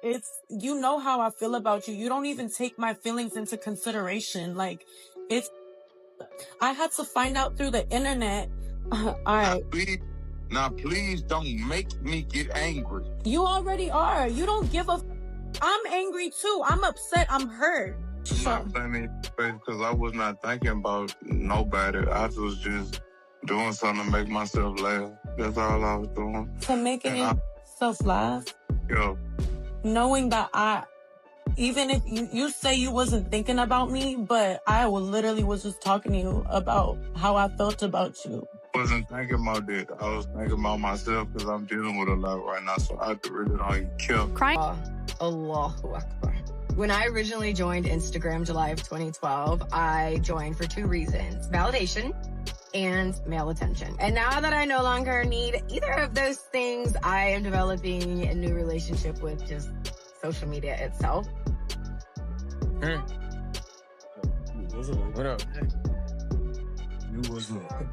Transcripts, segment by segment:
You know how I feel about you. You don't even take my feelings into consideration. Like, it's, I had to find out through the internet. All right. Please don't make me get angry. You already are. You don't give a. I'm angry too. I'm upset. I'm hurt. I'm not saying because I was not thinking about nobody. I was just doing something to make myself laugh. That's all I was doing. To making yourself laugh? Yeah. Knowing that even if you say you wasn't thinking about me, but I literally was just talking to you about how I felt about you. I wasn't thinking about that. I was thinking about myself because I'm dealing with a lot right now, so I really don't even care. Crying. Allahu Akbar. When I originally joined Instagram July of 2012, I joined for 2 reasons: validation and male attention. And now that I no longer need either of those things, I am developing a new relationship with just social media itself. What up? You was up.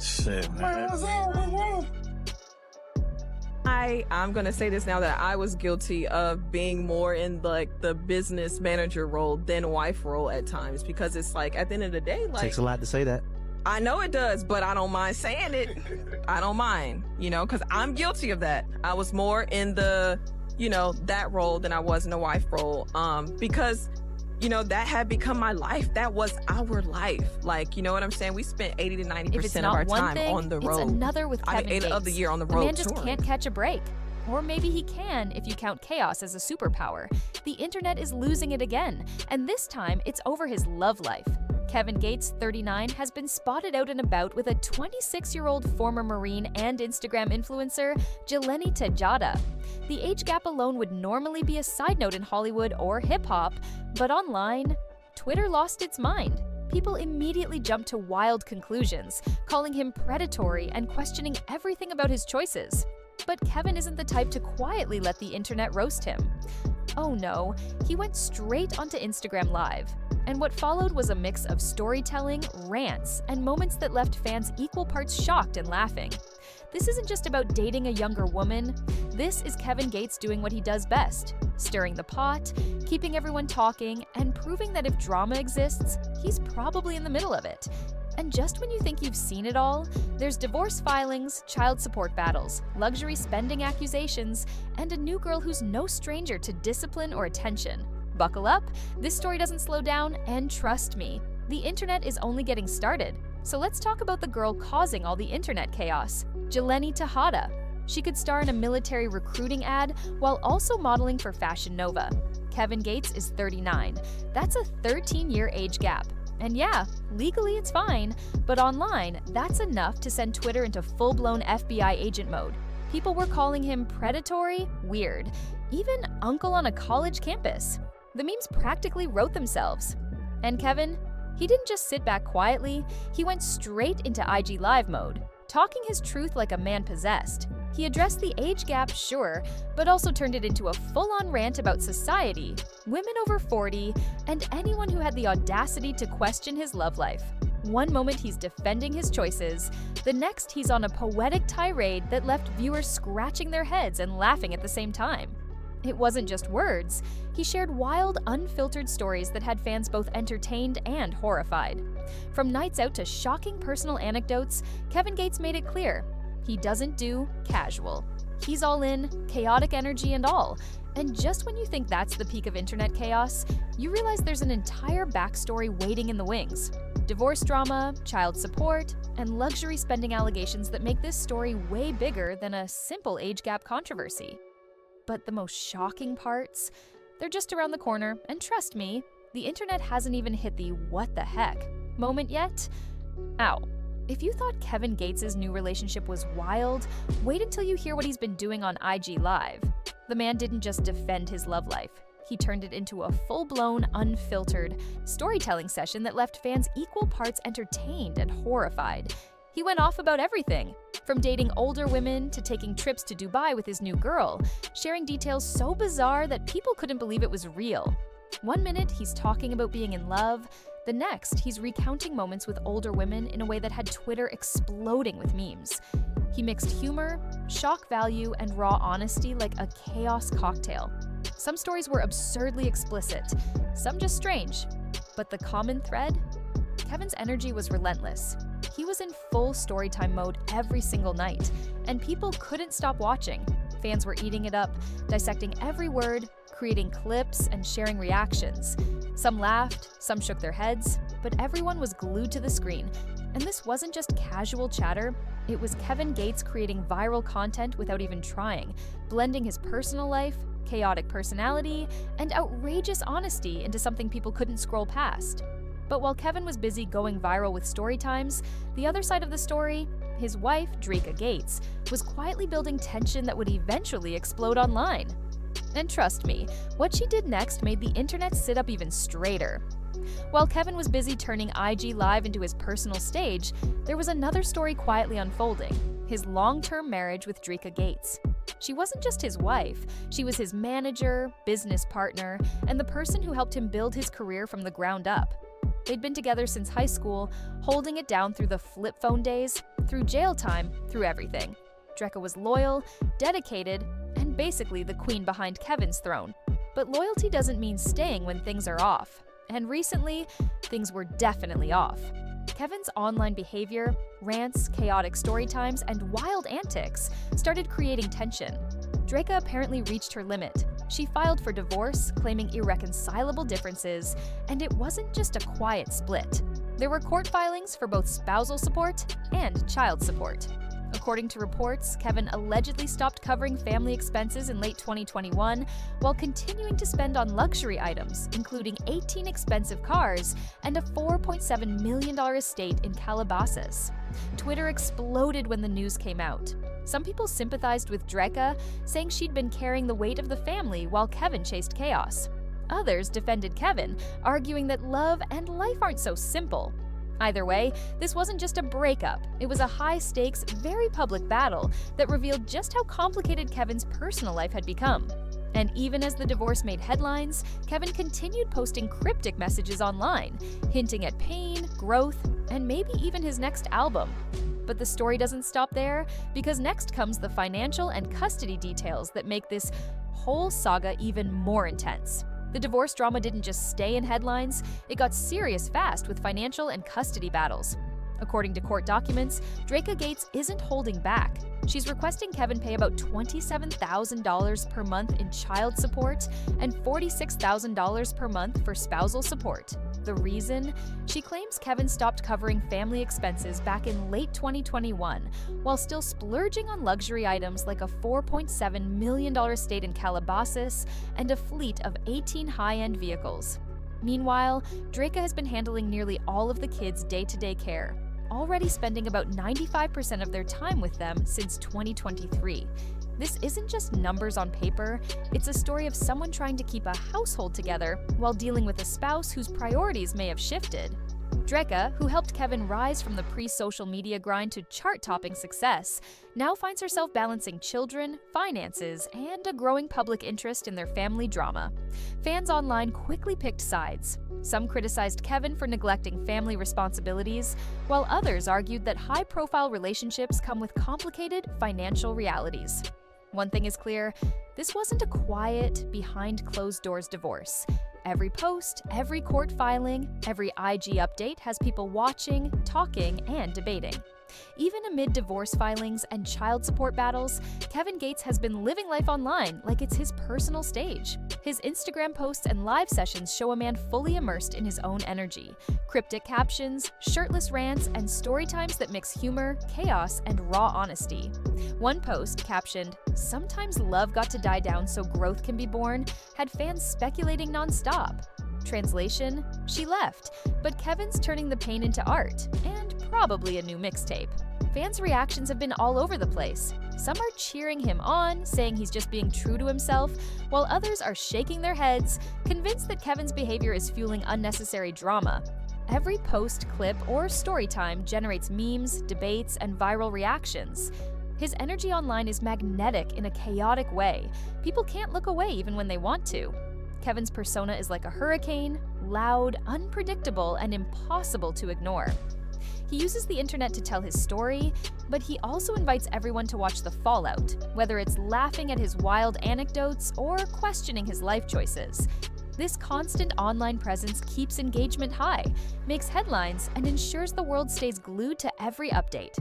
Shit, man. I'm gonna say this now that I was guilty of being more in like the business manager role than wife role at times, because it's like at the end of the day, like, takes a lot to say that. I know it does, but I don't mind saying it. I don't mind, because I'm guilty of that. I was more in the, that role than I was in the wife role, because that had become my life. That was our life. Like, you know what I'm saying? We spent 80 to 90% of our time on the road. It's another with Kevin Gates. 8 of the year on the road. The man just can't catch a break. Or maybe he can if you count chaos as a superpower. The internet is losing it again, and this time it's over his love life. Kevin Gates, 39, has been spotted out and about with a 26-year-old former Marine and Instagram influencer, Jeleni Tejada. The age gap alone would normally be a side note in Hollywood or hip-hop, but online, Twitter lost its mind. People immediately jumped to wild conclusions, calling him predatory and questioning everything about his choices. But Kevin isn't the type to quietly let the internet roast him. Oh no, he went straight onto Instagram Live. And what followed was a mix of storytelling, rants, and moments that left fans equal parts shocked and laughing. This isn't just about dating a younger woman. This is Kevin Gates doing what he does best: stirring the pot, keeping everyone talking, and proving that if drama exists, he's probably in the middle of it. And just when you think you've seen it all, there's divorce filings, child support battles, luxury spending accusations, and a new girl who's no stranger to discipline or attention. Buckle up, this story doesn't slow down, and trust me, the internet is only getting started. So let's talk about the girl causing all the internet chaos, Jeleni Tejada. She could star in a military recruiting ad while also modeling for Fashion Nova. Kevin Gates is 39. That's a 13-year age gap. And yeah, legally it's fine, but online, that's enough to send Twitter into full-blown FBI agent mode. People were calling him predatory, weird, even uncle on a college campus. The memes practically wrote themselves. And Kevin, he didn't just sit back quietly, he went straight into IG Live mode, talking his truth like a man possessed. He addressed the age gap, sure, but also turned it into a full-on rant about society, women over 40, and anyone who had the audacity to question his love life. One moment he's defending his choices, the next he's on a poetic tirade that left viewers scratching their heads and laughing at the same time. It wasn't just words. He shared wild, unfiltered stories that had fans both entertained and horrified. From nights out to shocking personal anecdotes, Kevin Gates made it clear: he doesn't do casual. He's all in, chaotic energy and all. And just when you think that's the peak of internet chaos, you realize there's an entire backstory waiting in the wings. Divorce drama, child support, and luxury spending allegations that make this story way bigger than a simple age gap controversy. But the most shocking parts, they're just around the corner, and trust me, the internet hasn't even hit the what the heck moment yet. Ow. If you thought Kevin Gates' new relationship was wild, wait until you hear what he's been doing on IG Live. The man didn't just defend his love life. He turned it into a full-blown, unfiltered storytelling session that left fans equal parts entertained and horrified. He went off about everything, from dating older women to taking trips to Dubai with his new girl, sharing details so bizarre that people couldn't believe it was real. One minute, he's talking about being in love. The next, he's recounting moments with older women in a way that had Twitter exploding with memes. He mixed humor, shock value, and raw honesty like a chaos cocktail. Some stories were absurdly explicit, some just strange. But the common thread? Kevin's energy was relentless. He was in full storytime mode every single night, and people couldn't stop watching. Fans were eating it up, dissecting every word, creating clips, and sharing reactions. Some laughed, some shook their heads, but everyone was glued to the screen. And this wasn't just casual chatter, it was Kevin Gates creating viral content without even trying, blending his personal life, chaotic personality, and outrageous honesty into something people couldn't scroll past. But while Kevin was busy going viral with story times, the other side of the story, his wife, Dreka Gates, was quietly building tension that would eventually explode online. And trust me, what she did next made the internet sit up even straighter. While Kevin was busy turning IG Live into his personal stage, there was another story quietly unfolding: his long-term marriage with Dreka Gates. She wasn't just his wife, she was his manager, business partner, and the person who helped him build his career from the ground up. They'd been together since high school, holding it down through the flip phone days, through jail time, through everything. Dreka was loyal, dedicated, and basically the queen behind Kevin's throne. But loyalty doesn't mean staying when things are off. And recently, things were definitely off. Kevin's online behavior, rants, chaotic story times, and wild antics started creating tension. Dreka apparently reached her limit. She filed for divorce, claiming irreconcilable differences, and it wasn't just a quiet split. There were court filings for both spousal support and child support. According to reports, Kevin allegedly stopped covering family expenses in late 2021 while continuing to spend on luxury items, including 18 expensive cars and a $4.7 million estate in Calabasas. Twitter exploded when the news came out. Some people sympathized with Dreka, saying she'd been carrying the weight of the family while Kevin chased chaos. Others defended Kevin, arguing that love and life aren't so simple. Either way, this wasn't just a breakup, it was a high-stakes, very public battle that revealed just how complicated Kevin's personal life had become. And even as the divorce made headlines, Kevin continued posting cryptic messages online, hinting at pain, growth, and maybe even his next album. But the story doesn't stop there, because next comes the financial and custody details that make this whole saga even more intense. The divorce drama didn't just stay in headlines, it got serious fast with financial and custody battles. According to court documents, Dreka Gates isn't holding back. She's requesting Kevin pay about $27,000 per month in child support and $46,000 per month for spousal support. The reason? She claims Kevin stopped covering family expenses back in late 2021, while still splurging on luxury items like a $4.7 million estate in Calabasas and a fleet of 18 high-end vehicles. Meanwhile, Dreka has been handling nearly all of the kids' day-to-day care, already spending about 95% of their time with them since 2023. This isn't just numbers on paper, it's a story of someone trying to keep a household together while dealing with a spouse whose priorities may have shifted. Dreka, who helped Kevin rise from the pre-social media grind to chart-topping success, now finds herself balancing children, finances, and a growing public interest in their family drama. Fans online quickly picked sides. Some criticized Kevin for neglecting family responsibilities, while others argued that high-profile relationships come with complicated financial realities. One thing is clear, this wasn't a quiet, behind-closed-doors divorce. Every post, every court filing, every IG update has people watching, talking, and debating. Even amid divorce filings and child support battles, Kevin Gates has been living life online like it's his personal stage. His Instagram posts and live sessions show a man fully immersed in his own energy. Cryptic captions, shirtless rants, and story times that mix humor, chaos, and raw honesty. One post, captioned, "Sometimes love got to die down so growth can be born," had fans speculating nonstop. Translation, she left, but Kevin's turning the pain into art, and probably a new mixtape. Fans' reactions have been all over the place. Some are cheering him on, saying he's just being true to himself, while others are shaking their heads, convinced that Kevin's behavior is fueling unnecessary drama. Every post, clip, or story time generates memes, debates, and viral reactions. His energy online is magnetic in a chaotic way. People can't look away even when they want to. Kevin's persona is like a hurricane, loud, unpredictable, and impossible to ignore. He uses the internet to tell his story, but he also invites everyone to watch the fallout, whether it's laughing at his wild anecdotes or questioning his life choices. This constant online presence keeps engagement high, makes headlines, and ensures the world stays glued to every update.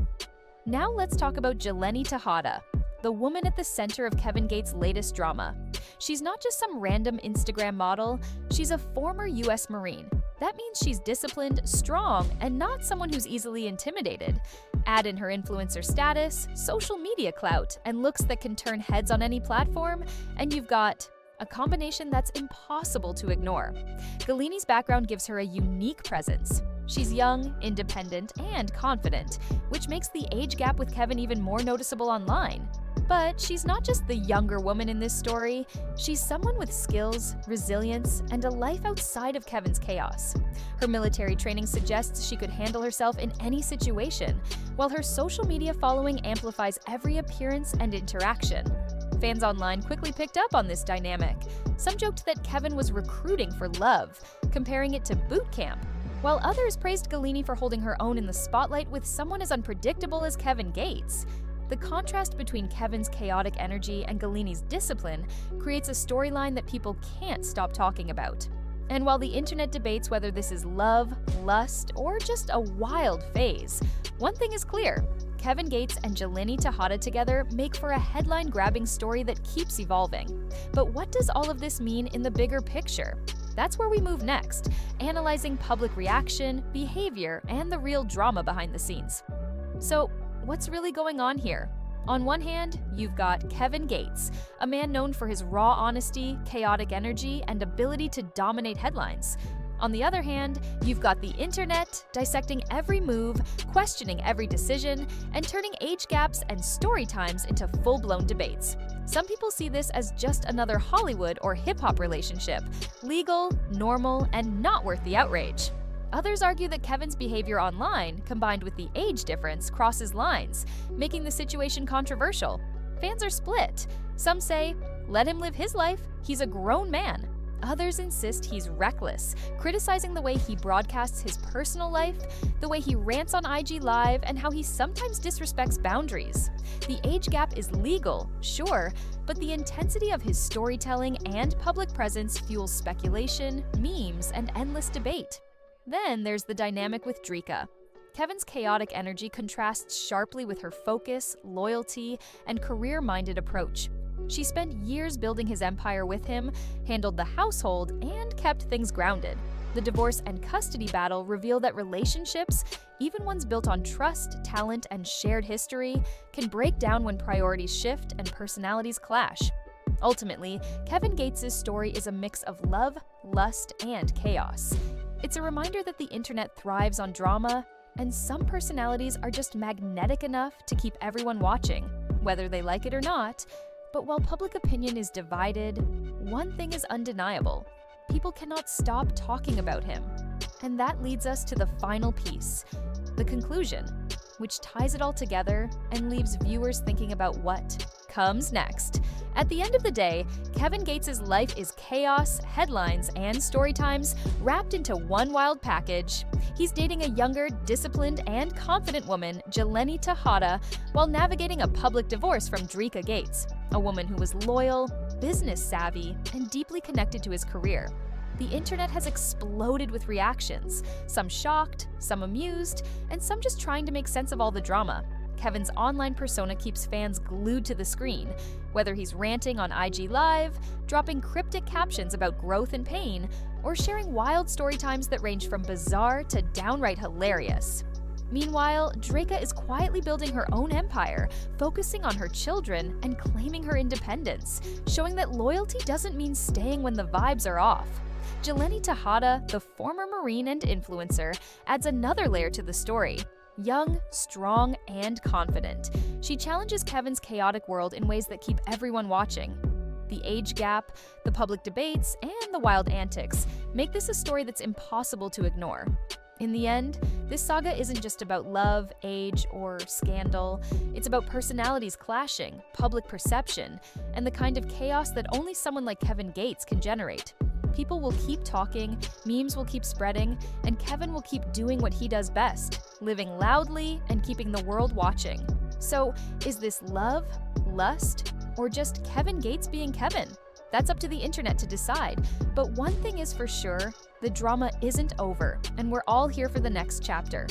Now let's talk about Jeleni Tejada, the woman at the center of Kevin Gates' latest drama. She's not just some random Instagram model, she's a former US Marine. That means she's disciplined, strong, and not someone who's easily intimidated. Add in her influencer status, social media clout, and looks that can turn heads on any platform, and you've got a combination that's impossible to ignore. Galini's background gives her a unique presence. She's young, independent, and confident, which makes the age gap with Kevin even more noticeable online. But she's not just the younger woman in this story, she's someone with skills, resilience, and a life outside of Kevin's chaos. Her military training suggests she could handle herself in any situation, while her social media following amplifies every appearance and interaction. Fans online quickly picked up on this dynamic. Some joked that Kevin was recruiting for love, comparing it to boot camp, while others praised Galini for holding her own in the spotlight with someone as unpredictable as Kevin Gates. The contrast between Kevin's chaotic energy and Galini's discipline creates a storyline that people can't stop talking about. And while the internet debates whether this is love, lust, or just a wild phase, one thing is clear: Kevin Gates and Jeleni Tejada together make for a headline-grabbing story that keeps evolving. But what does all of this mean in the bigger picture? That's where we move next, analyzing public reaction, behavior, and the real drama behind the scenes. So, what's really going on here? On one hand, you've got Kevin Gates, a man known for his raw honesty, chaotic energy, and ability to dominate headlines. On the other hand, you've got the internet, dissecting every move, questioning every decision, and turning age gaps and story times into full-blown debates. Some people see this as just another Hollywood or hip-hop relationship, legal, normal, and not worth the outrage. Others argue that Kevin's behavior online, combined with the age difference, crosses lines, making the situation controversial. Fans are split. Some say, let him live his life, he's a grown man. Others insist he's reckless, criticizing the way he broadcasts his personal life, the way he rants on IG Live, and how he sometimes disrespects boundaries. The age gap is legal, sure, but the intensity of his storytelling and public presence fuels speculation, memes, and endless debate. Then there's the dynamic with Dreka. Kevin's chaotic energy contrasts sharply with her focus, loyalty, and career-minded approach. She spent years building his empire with him, handled the household, and kept things grounded. The divorce and custody battle reveal that relationships, even ones built on trust, talent, and shared history, can break down when priorities shift and personalities clash. Ultimately, Kevin Gates' story is a mix of love, lust, and chaos. It's a reminder that the internet thrives on drama, and some personalities are just magnetic enough to keep everyone watching, whether they like it or not. But while public opinion is divided, one thing is undeniable: people cannot stop talking about him. And that leads us to the final piece, the conclusion, which ties it all together and leaves viewers thinking about what comes next. At the end of the day, Kevin Gates' life is chaos, headlines, and story times wrapped into one wild package. He's dating a younger, disciplined, and confident woman, Jeleni Tejada, while navigating a public divorce from Dreka Gates, a woman who was loyal, business savvy, and deeply connected to his career. The internet has exploded with reactions, some shocked, some amused, and some just trying to make sense of all the drama. Kevin's online persona keeps fans glued to the screen, whether he's ranting on IG Live, dropping cryptic captions about growth and pain, or sharing wild story times that range from bizarre to downright hilarious. Meanwhile, Dreka is quietly building her own empire, focusing on her children and claiming her independence, showing that loyalty doesn't mean staying when the vibes are off. Jeleni Tejada, the former Marine and influencer, adds another layer to the story. Young, strong, and confident, she challenges Kevin's chaotic world in ways that keep everyone watching. The age gap, the public debates, and the wild antics make this a story that's impossible to ignore. In the end, this saga isn't just about love, age, or scandal. It's about personalities clashing, public perception, and the kind of chaos that only someone like Kevin Gates can generate. People will keep talking, memes will keep spreading, and Kevin will keep doing what he does best, living loudly and keeping the world watching. So, is this love, lust, or just Kevin Gates being Kevin? That's up to the internet to decide. But one thing is for sure, the drama isn't over, and we're all here for the next chapter.